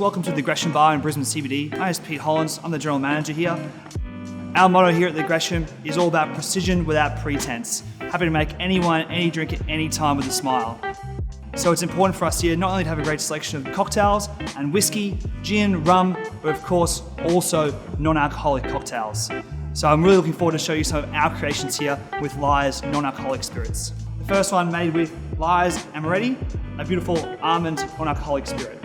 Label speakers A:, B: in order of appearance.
A: welcome to the Gresham Bar in Brisbane CBD. My name is Pete Holland, I'm the General Manager here. Our motto here at the Gresham is all about precision without pretense. Happy to make any wine, any drink at any time with a smile. So it's important for us here not only to have a great selection of cocktails and whiskey, gin, rum, but of course also non-alcoholic cocktails. So I'm really looking forward to show you some of our creations here with LYRE'S non-alcoholic spirits. The first one made with LYRE'S Amaretti, a beautiful almond non-alcoholic spirit.